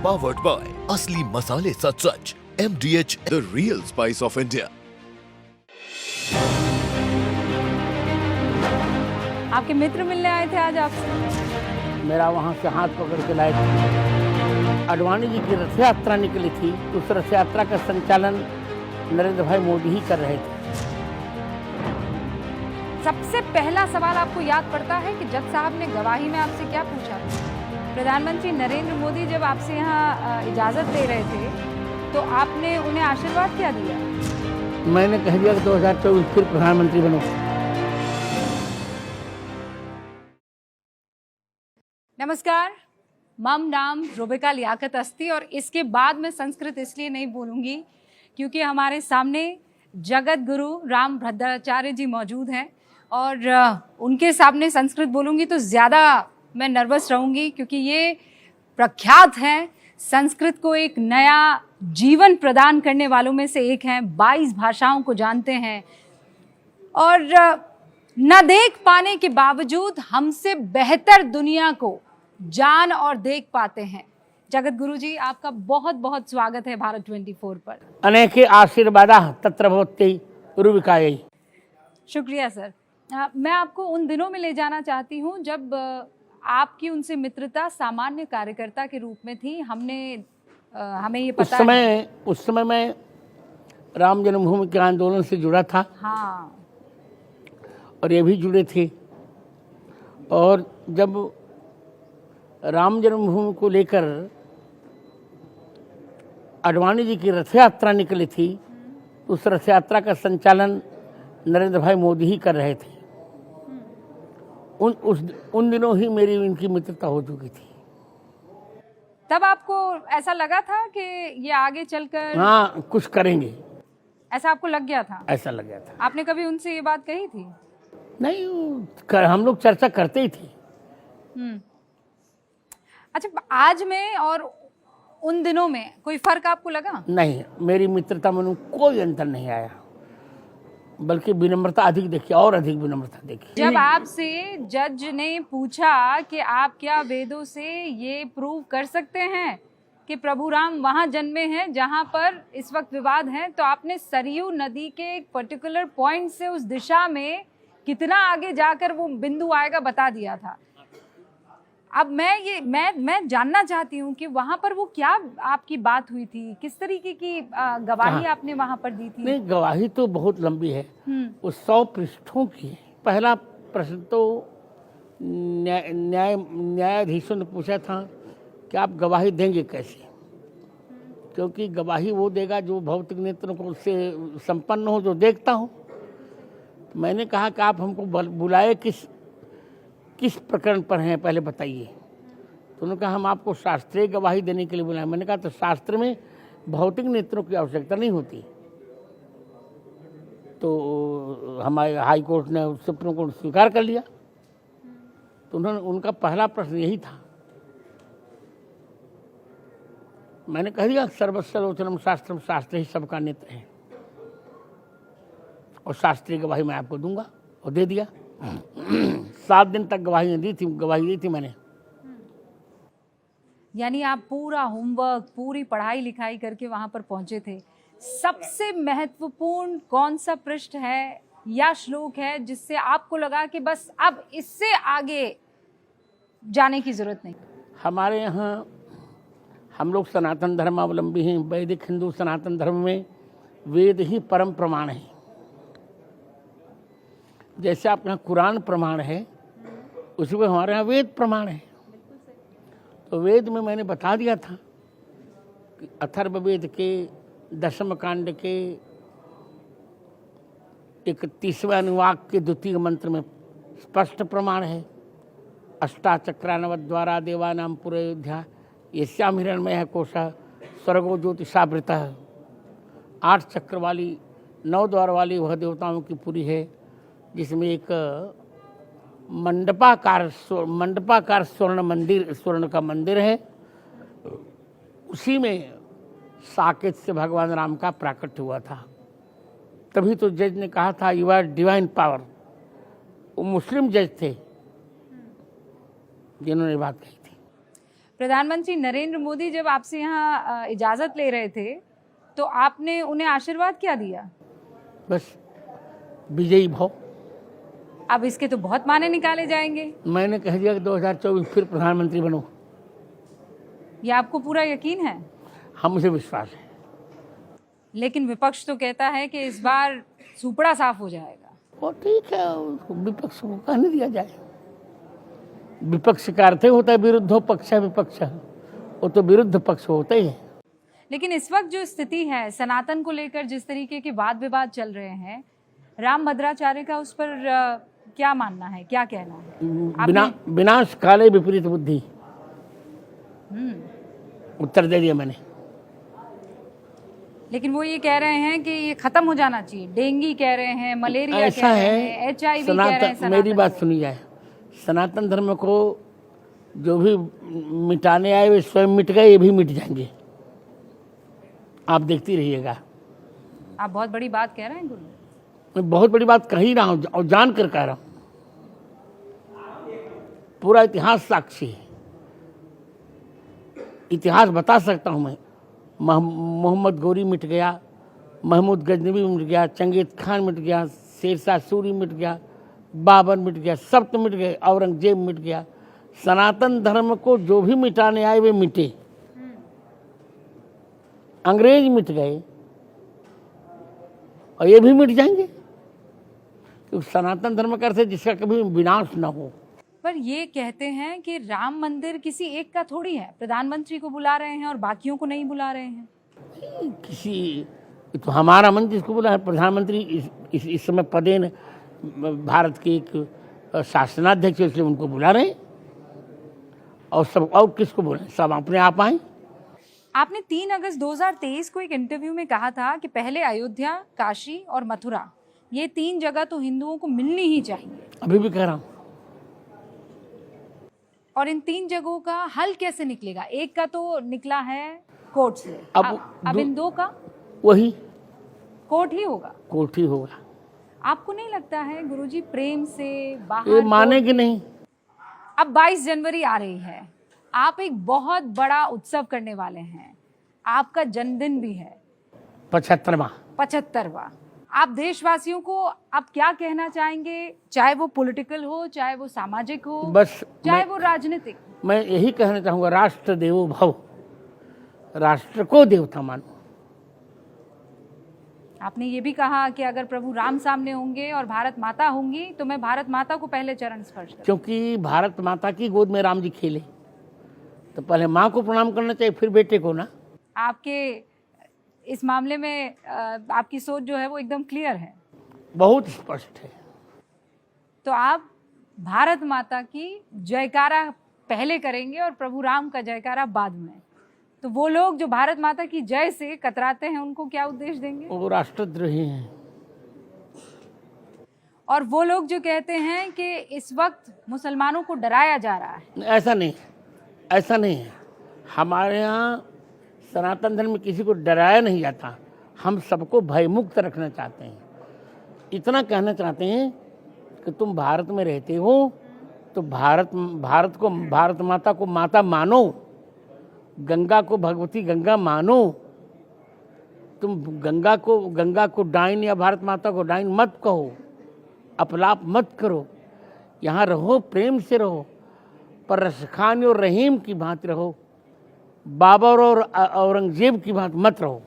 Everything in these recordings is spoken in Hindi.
Powered by असली मसाले सच MDH, the real spice of India. आपके मित्र मिलने आए थे आज आपसे? मेरा वहाँ से हाथ पकड़ के लाए थे। आडवाणी जी की रथ यात्रा निकली थी, उस रथ यात्रा का संचालन नरेंद्र भाई मोदी ही कर रहे थे। सबसे पहला सवाल आपको याद पड़ता है कि जज साहब ने गवाही में आपसे क्या पूछा? प्रधानमंत्री नरेंद्र मोदी जब आपसे यहाँ इजाजत दे रहे थे तो आपने उन्हें आशीर्वाद क्या दिया? मैंने कह दिया कि 2024 फिर प्रधानमंत्री बनो। नमस्कार, मम नाम रुबिका लियाकत अस्ती और इसके बाद मैं संस्कृत इसलिए नहीं बोलूँगी क्योंकि हमारे सामने जगत गुरु राम भद्राचार्य जी मौजूद हैं और उनके सामने संस्कृत बोलूँगी तो ज़्यादा मैं नर्वस रहूँगी क्योंकि ये प्रख्यात हैं, संस्कृत को एक नया जीवन प्रदान करने वालों में से एक हैं, 22 भाषाओं को जानते हैं और न देख पाने के बावजूद हमसे बेहतर दुनिया को जान और देख पाते हैं। जगत गुरु जी, आपका बहुत बहुत स्वागत है भारत 24 पर। अनेके आशीर्वादाः तत्र भवत्यै रुबिकायै। शुक्रिया सर। मैं आपको उन दिनों में ले जाना चाहती हूँ जब आपकी उनसे मित्रता सामान्य कार्यकर्ता के रूप में थी। हमें ये पता उस समय मैं राम जन्मभूमि के आंदोलन से जुड़ा था। हाँ, और ये भी जुड़े थे। और जब राम जन्मभूमि को लेकर आडवाणी जी की रथ यात्रा निकली थी, उस रथ यात्रा का संचालन नरेंद्र भाई मोदी ही कर रहे थे। उन दिनों ही मेरी इनकी मित्रता हो चुकी थी। तब आपको ऐसा लगा था कि ये आगे चलकर हाँ कुछ करेंगे, ऐसा आपको लग गया था? ऐसा लग गया था। आपने कभी उनसे ये बात कही थी? नहीं, हम लोग चर्चा करते ही थे। अच्छा, आज में और उन दिनों में कोई फर्क आपको लगा? नहीं, मेरी मित्रता में कोई अंतर नहीं आया, बल्कि विनम्रता अधिक देखी और अधिक विनम्रता देखी। जब आपसे जज ने पूछा कि आप क्या वेदों से ये प्रूव कर सकते हैं कि प्रभु राम वहाँ जन्मे हैं जहाँ पर इस वक्त विवाद है, तो आपने सरयू नदी के एक पर्टिकुलर पॉइंट से उस दिशा में कितना आगे जाकर वो बिंदु आएगा बता दिया था। अब मैं जानना चाहती हूँ कि वहाँ पर वो क्या आपकी बात हुई थी, किस तरीके की गवाही आपने वहाँ पर दी थी? नहीं, गवाही तो बहुत लंबी है, वो 100 पृष्ठों की है। पहला प्रश्न तो न्यायाधीशों ने पूछा था कि आप गवाही देंगे कैसे, क्योंकि गवाही वो देगा जो भौतिक नेत्रों को उससे संपन्न हो, जो देखता हो। मैंने कहा कि आप हमको बुलाए किस प्रकरण पर हैं, पहले बताइए। तो उन्होंने कहा हम आपको शास्त्रीय गवाही देने के लिए बुलाए। मैंने कहा तो शास्त्र में भौतिक नेत्रों की आवश्यकता नहीं होती। तो हमारे हाई कोर्ट ने, सुप्रीम कोर्ट स्वीकार कर लिया। तो उनका पहला प्रश्न यही था। मैंने कह दिया सर्वस्वलोचनम शास्त्रम, शास्त्र ही सबका नेत्र है और शास्त्रीय गवाही मैं आपको दूंगा, और दे दिया। 7 दिन तक गवाही दी थी मैंने। यानी आप पूरा होमवर्क, पूरी पढ़ाई लिखाई करके वहां पर पहुंचे थे। सबसे महत्वपूर्ण कौन सा पृष्ठ है या श्लोक है जिससे आपको लगा कि बस अब इससे आगे जाने की जरूरत नहीं? हमारे यहाँ हम लोग सनातन धर्मावलंबी हैं। वैदिक हिंदू सनातन धर्म में वेद ही परम प्रमाण है। जैसे आपके यहाँ कुरान प्रमाण है, उसी में हमारे यहाँ वेद प्रमाण है। तो वेद में मैंने बता दिया था कि अथर्ववेद के 10वें कांड के 31वें अनुवाक के 2 मंत्र में स्पष्ट प्रमाण है। अष्टाचक्रानवद्वारा देवानां पुरयोध्या यस्याम हिरण्मयः है कोशः स्वर्गो ज्योतिषावृतः। 8 चक्र वाली 9 द्वार वाली वह देवताओं की पुरी है, जिसमें एक मंडपाकार स्वर्ण का मंदिर है। उसी में साकेत से भगवान राम का प्राकट्य हुआ था। तभी तो जज ने कहा था यू आर डिवाइन पावर। वो मुस्लिम जज थे जिन्होंने बात कही थी। प्रधानमंत्री नरेंद्र मोदी जब आपसे यहाँ इजाज़त ले रहे थे तो आपने उन्हें आशीर्वाद क्या दिया? बस विजयी भव। अब इसके तो बहुत माने निकाले जाएंगे। मैंने कह दिया कि 2024 फिर प्रधानमंत्री बनो। ये आपको पूरा यकीन है? हम मुझे विश्वास है। लेकिन विपक्ष तो कहता है कि इस बार सुपड़ा साफ हो जाएगा। वो ठीक है, विपक्ष को कहने दिया जाए। विपक्ष का अर्थ होता है विरुद्ध पक्ष विपक्ष, वो तो विरुद्ध पक्ष होता ही है। लेकिन इस वक्त जो स्थिति है सनातन को लेकर, जिस तरीके के वाद विवाद चल रहे हैं, राम भद्राचार्य का उस पर क्या मानना है, क्या कहना है? विनाश काले विपरीत बुद्धि, उत्तर दे दिया मैंने। लेकिन वो ये कह रहे हैं कि ये खत्म हो जाना चाहिए। डेंगू कह रहे हैं, मलेरिया ऐसा कह रहे हैं, HIV कह रहे हैं। मेरी बात सुनी जाए, सनातन धर्म को जो भी मिटाने आए वे स्वयं मिट गए, ये भी मिट जाएंगे। आप देखती रहिएगा। आप बहुत बड़ी बात कह रहे हैं गुरु। मैं बहुत बड़ी बात कह ही रहा हूँ और जान कर कह रहा हूँ। पूरा इतिहास साक्षी है, इतिहास बता सकता हूँ मैं। मोहम्मद गोरी मिट गया, महमूद गजनवी मिट गया, चंगेज खान मिट गया, शेरशाह सूरी मिट गया, बाबर मिट गया, सब तो मिट गए, औरंगजेब मिट गया। सनातन धर्म को जो भी मिटाने आए वे मिटे। अंग्रेज मिट गए और ये भी मिट जाएंगे, क्योंकि सनातन धर्म का अर्थ है जिसका कभी विनाश न हो। पर ये कहते हैं कि राम मंदिर किसी एक का थोड़ी है। प्रधानमंत्री को बुला रहे हैं और बाकियों को नहीं बुला रहे हैं। किसी तो हमारा मंदिर इसको बुला है। प्रधानमंत्री इस समय पदेन भारत के एक शासनाध्यक्ष, इसलिए उनको बुला रहे हैं। और सब और किसको बुलाएं, सब अपने आप आए। आपने 3 अगस्त 2023 को एक इंटरव्यू में कहा था कि पहले अयोध्या, काशी और मथुरा, ये 3 जगह तो हिंदुओं को मिलनी ही चाहिए। अभी भी कह रहा हूँ। और इन 3 जगहों का हल कैसे निकलेगा? एक का तो निकला है कोर्ट से, अब इन 2 का वही कोर्ट ही होगा। कोर्ट ही होगा। आपको नहीं लगता है गुरुजी प्रेम से बाहर ये मानेंगे नहीं? अब 22 जनवरी आ रही है, आप एक बहुत बड़ा उत्सव करने वाले हैं, आपका जन्मदिन भी है, 75वां। आप देशवासियों को आप क्या कहना चाहेंगे, चाहे वो पॉलिटिकल हो, चाहे वो सामाजिक हो, बस चाहे वो राजनीतिक? मैं यही कहना चाहूँगा, राष्ट्र देवो भव, राष्ट्र को देवता मानो। आपने ये भी कहा कि अगर प्रभु राम सामने होंगे और भारत माता होंगी तो मैं भारत माता को पहले चरण स्पर्श करूंगा। क्योंकि भारत माता की गोद में राम जी खेले, तो पहले माँ को प्रणाम करना चाहिए, फिर बेटे को ना। आपके इस मामले में आपकी सोच जो है वो एकदम क्लियर है, बहुत स्पष्ट है। तो आप भारत माता की जयकारा पहले करेंगे और प्रभु राम का जयकारा बाद में। तो वो लोग जो भारत माता की जय से कतराते हैं उनको क्या उपदेश देंगे? वो राष्ट्रद्रोही हैं। और वो लोग जो कहते हैं कि इस वक्त मुसलमानों को डराया जा रहा है, ऐसा नहीं, ऐसा नहीं है। हमारे यहाँ सनातन धर्म में किसी को डराया नहीं जाता। हम सबको भयमुक्त रखना चाहते हैं। इतना कहना चाहते हैं कि तुम भारत में रहते हो तो भारत माता को माता मानो, गंगा को भगवती गंगा मानो। तुम गंगा को डाइन या भारत माता को डाइन मत कहो, अपलाप मत करो। यहाँ रहो, प्रेम से रहो, पर रसखान और रहीम की भांति रहो, बाबर और औरंगजेब की भांति मत रहो।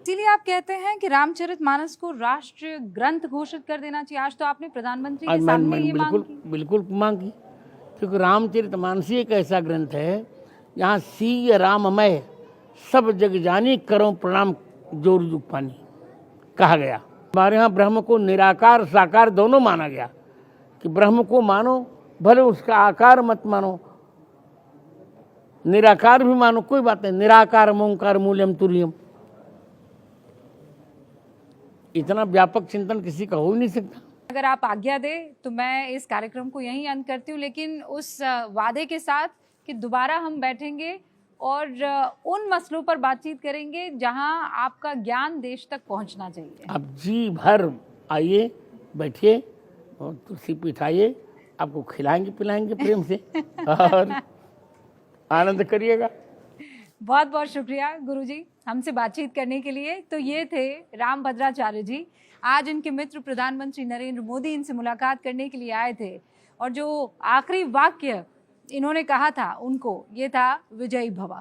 इसीलिए आप कहते हैं कि रामचरितमानस को राष्ट्रीय ग्रंथ घोषित कर देना चाहिए। आज तो आपने प्रधानमंत्री के सामने ये मांग की। बिल्कुल मांगी, क्योंकि रामचरितमानस एक ऐसा ग्रंथ है यहाँ सीय राममय सब जग जानी करो प्रणाम जोर जुग पानी कहा गया। हमारे यहाँ ब्रह्म को निराकार साकार दोनों माना गया, कि ब्रह्म को मानो, भले उसका आकार मत मानो, निराकार भी मानो, कोई बात नहीं। निराकार ओंकार मूल्यम तुर्यम, इतना व्यापक चिंतन किसी का हो ही नहीं सकता। अगर आप आज्ञा दे तो मैं इस कार्यक्रम को यहीं अंत करती हूँ, लेकिन उस वादे के साथ कि दोबारा हम बैठेंगे और उन मसलों पर बातचीत करेंगे जहां आपका ज्ञान देश तक पहुंचना चाहिए। आप जी भर आइए, बैठिए और तुलसी पिठाइए, आपको खिलाएंगे पिलाएंगे प्रेम से। और आनंद करिएगा। बहुत बहुत शुक्रिया गुरुजी हमसे बातचीत करने के लिए। तो ये थे रामभद्राचार्य जी। आज इनके मित्र प्रधानमंत्री नरेंद्र मोदी इनसे मुलाकात करने के लिए आए थे और जो आखिरी वाक्य इन्होंने कहा था उनको, ये था विजयी भव।